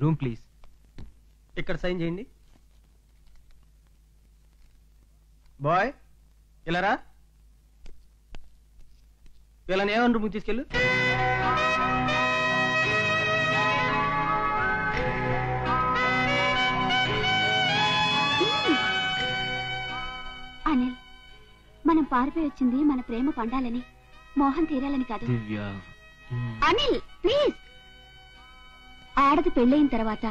Room please. ఇక్కడ sign చేయండి. Bye ఇలా రా. వీళ్ళని ఏమన్నా రూమ్కి తీసుకెళ్ళు. అనిల్, మనం పారిపోయి వచ్చింది మన ప్రేమ పండాలని, మోహన్ తీరాలని కాదు. అనిల్ ప్లీజ్. ఆడది పెళ్ళయిన తర్వాత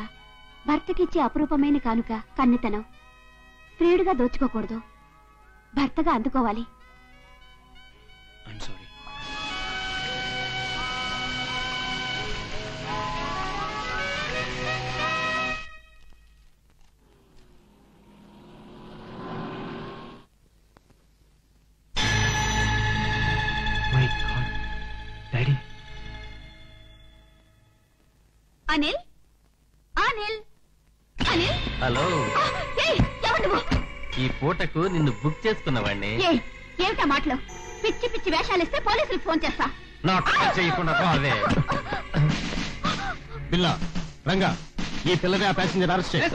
భర్తకిచ్చే అపురూపమైన కానుక కన్నితనం. ప్రియుడిగా దోచుకోకూడదు, భర్తగా అందుకోవాలి. అనిల్, అనిల్, అనిల్. హలో. ఈ పూటకు నిన్ను బుక్ చేసుకున్నవాడిని. ఏమిటా మాటలు? పిచ్చి పిచ్చి వేషాలు ఇస్తే పోలీసులకు ఫోన్ చేస్తా. చేయకుండా అదే పిల్ల రంగా, ఈ పిల్లనే ఆ ప్యాసింజర్ అరెస్ట్ చేయి.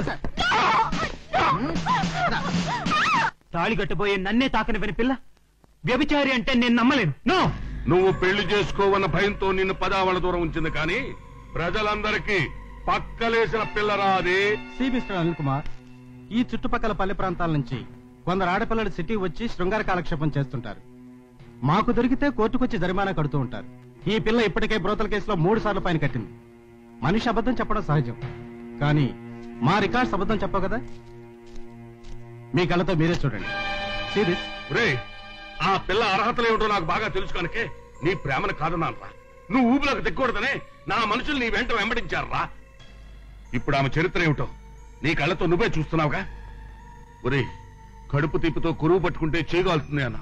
తాళి కట్టబోయే నన్నే తాకనివని పిల్ల వ్యభిచారి అంటే నేను నమ్మలేను. నో, నువ్వు పెళ్లి చేసుకోవన్న భయంతో నిన్ను పదావళ దూరం ఉంచింది, కానీ ప్రజలందరికీ పక్కలేసిన పిల్లరా అది. సి మిస్టర్ అనిల్ కుమార్, ఈ చుట్టుపక్కల పల్లె ప్రాంతాల నుంచి కొందరు ఆడపిల్లలు సిటీ వచ్చి శృంగార కాలక్షేపం చేస్తుంటారు. మాకు దొరికితే కోర్టుకొచ్చి జరిమానా కడుతూ ఉంటారు. ఈ పిల్ల ఇప్పటికే బ్రోతల కేసులో 3 సార్లు పైన కట్టింది. మనిషి అబద్ధం చెప్పడం సహజం, కానీ మా రికార్డ్స్ అబద్ధం చెప్పవు కదా. మీ కళ్ళతో మీరే చూడండి. సీరియస్ రే, ఆ పిల్ల అర్హతలు ఏమిటో నాకు బాగా తెలుసు కనుకే నీ ప్రేమను కాదన్నానరా. నువ్వు ఊపిలోకి దిక్కకూడదనే నా మనుషులు నీ వెంట వెంబడించారా. ఇప్పుడు ఆమె చరిత్ర ఏమిటో నీ కళ్ళతో నువ్వే చూస్తున్నావుగా. ఒరే, కడుపు తీపితో కురువు పట్టుకుంటే చేయగలుగుతుంది అన్న,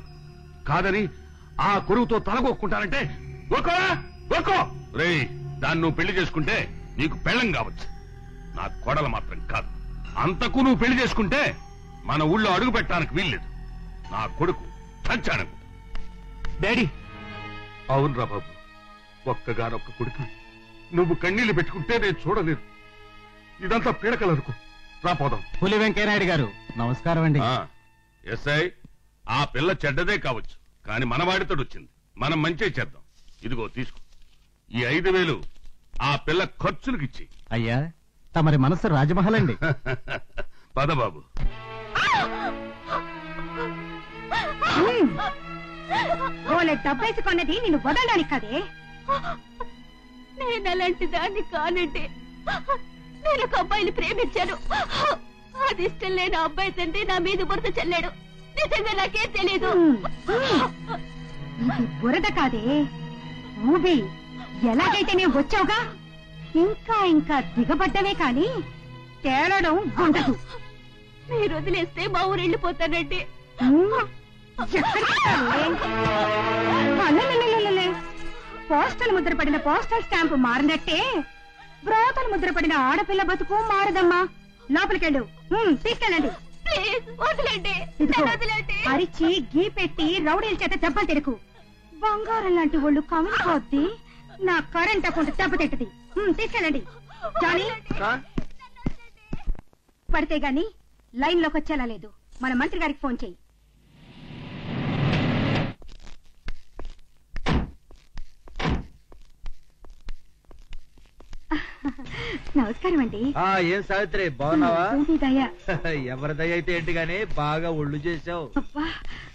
కాదని ఆ కురువుతో తలగొక్కుంటానంటే ఒక్కో. రే, దాన్ని నువ్వు పెళ్లి చేసుకుంటే నీకు పెళ్ళం కావచ్చు, నా కోడలు మాత్రం కాదు. అంతకు నువ్వు పెళ్లి చేసుకుంటే మన ఊళ్ళో అడుగు పెట్టడానికి వీల్లేదు. నా కొడుకు చచ్చాను. డాడీ. అవునరా బాబు, ఒక్కగానొక్క కొడుకు నువ్వు కన్నీళ్లు పెట్టుకుంటే నేను చూడలేదు. ఇదంతా పీడకలనుకో. రాపోదాం. పులి వెంకయ్యనాయుడు గారు నమస్కారం అండి. ఎస్ఐ, ఆ పిల్ల చెడ్డదే కావచ్చు, కానీ మనవాడితో వచ్చింది. మనం మంచి చేద్దాం. ఇదిగో తీసుకో, ఈ 5,000 ఆ పిల్ల ఖర్చులకిచ్చి. అయ్యా, తమరి మనసు రాజమహల్ అండి. పద బాబు. డబ్బేసి కొన్నది నిన్ను వదలడానికి కదే. నేను అలాంటి దాన్ని కానంటే నేను ఒక అబ్బాయిని ప్రేమించాను. అది ఇష్టం లేని అబ్బాయి తండ్రి నా మీద బురద చల్లాడు. నిజంగా నాకేం తెలీదు. బురద కాదే ఊబి. ఎలాగైతే నేను వచ్చావుగా, ఇంకా ఇంకా దిగబడ్డవే కాని తేలడం ఉండదు. మీరు వదిలేస్తే మా ఊరు వెళ్ళిపోతానండి. పోస్టల్ ముద్ర పడిన పోస్టల్ స్టాంపు మారినట్టే బ్రోతలు ముద్ర పడిన ఆడపిల్ల బతుకు మారదమ్మా. లోపలికెళ్ళు, తీసుకెళ్ళండి. అరిచి గీ పెట్టి రౌడీల చేత దెబ్బలు తెరుకు. బంగారం లాంటి ఒళ్ళు కమిలిపోద్ది, నా కరెంట్ అకౌంట్ దెబ్బతింటది. తీసుకెళ్ళండి. జానీ, పడితే గాని లైన్ లోకి వచ్చేలా లేదు. మన మంత్రి గారికి ఫోన్ చెయ్యి. నమస్కారం అండి. ఏం సావిత్రి, బాగున్నావా? దయ. ఎవరి దయ అయితే ఏంటి గానీ బాగా ఒళ్ళు చేసావు. అబ్బా,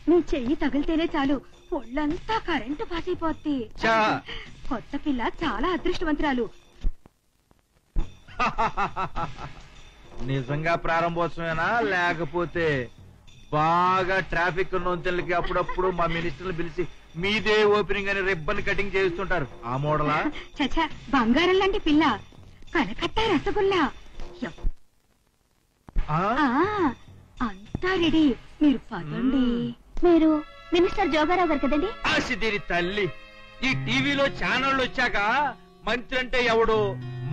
నీ చెయ్యి తగిలితేనే చాలు ఒళ్ళంతా కరెంటు పాసైపోద్ది. కొత్త పిల్ల చాలా అదృష్టవంతురాలు. నిజంగా ప్రారంభోత్సవేనా, లేకపోతే బాగా ట్రాఫిక్ నొంతలకి అప్పుడప్పుడు మా మినిస్టర్లు పిలిచి మీదే ఓపెనింగ్ అని రిబ్బన్ కటింగ్ చేస్తుంటారు, ఆ మోడలా? చచ్చా, బంగారం లాంటి పిల్ల, కనకట్ట రసగుల్లా. అంతా రెడీ, మీరు పదండి. మీరు మినిస్టర్ జోగారావు గారు కదండి? దీని తల్లి, ఈ టీవీలో ఛానళ్ళు వచ్చాక మంత్రి అంటే ఎవడు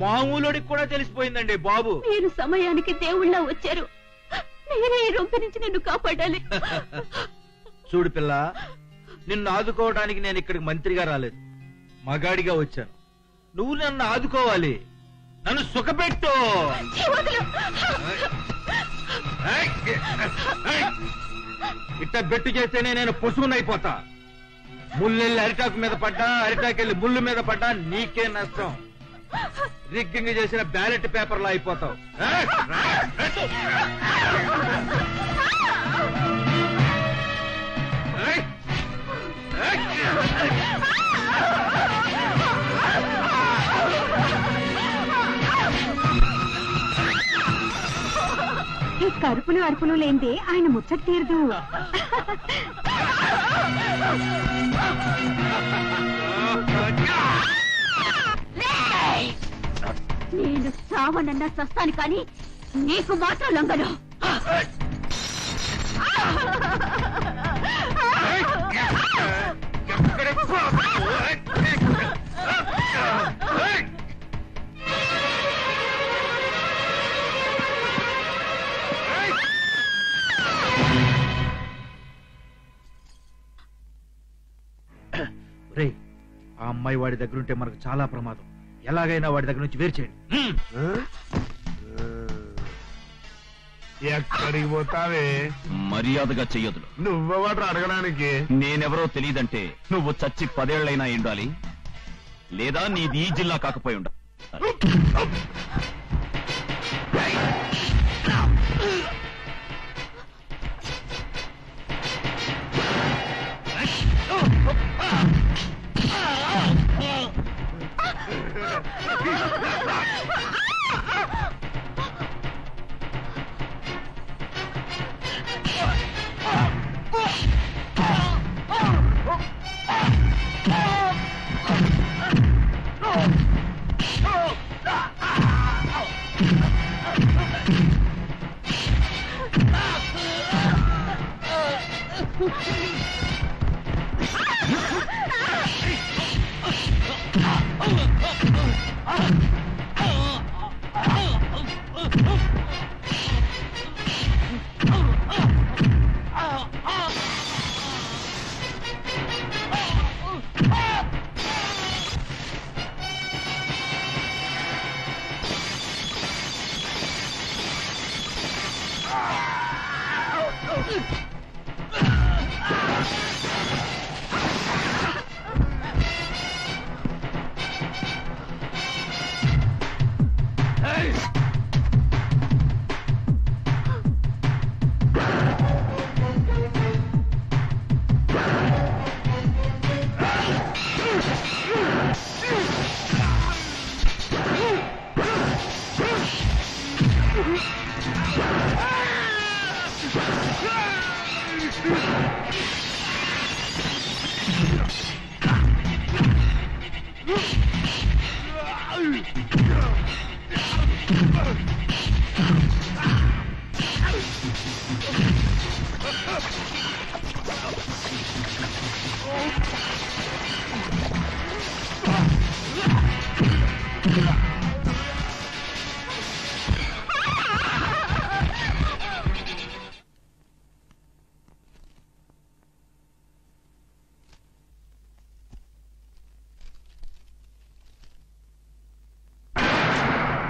మామూలుడికి కూడా తెలిసిపోయిందండి బాబు. మీరు సమయానికి దేవుళ్ళ వచ్చారు. మీరే ఈ రొంపి నుంచి నిన్ను కాపాడాలి. చూడు పిల్ల, నిన్ను ఆదుకోవడానికి నేను ఇక్కడికి మంత్రిగా రాలేదు, మగాడిగా వచ్చాను. నువ్వు నన్ను ఆదుకోవాలి. నన్ను సుఖపెట్టు. ఇట్ట బెట్టు చేస్తేనే నేను పొసుగునైపోతా. ముళ్ళెళ్ళి అరిటాకు మీద పడ్డా, అరిటాకెళ్ళి ముళ్ళు మీద పడ్డా నీకే నష్టం. రిగ్గింగ్ చేసిన బ్యాలెట్ పేపర్లో అయిపోతావు. ఈ కరుపులు అరుపులు లేదే ఆయన ముచ్చట తీరదు. నేను చావనన్నా చస్తాను కానీ నీకు మాత్రం లొంగను. రే, ఆ అమ్మాయి వాడి దగ్గర ఉంటే మనకు చాలా ప్రమాదం. ఎలాగైనా వాడి దగ్గర నుంచి వేరు చేయండి. ఎక్కడికి పోతావే? మర్యాదగా చెయ్యదు. నువ్వెవరు అడగడానికి? నేనెవరో తెలియదంటే నువ్వు చచ్చి 10 ఏళ్లైనా ఎండాలి, లేదా నీది ఈ జిల్లా కాకపోయి ఉండాలి.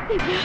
దివ్య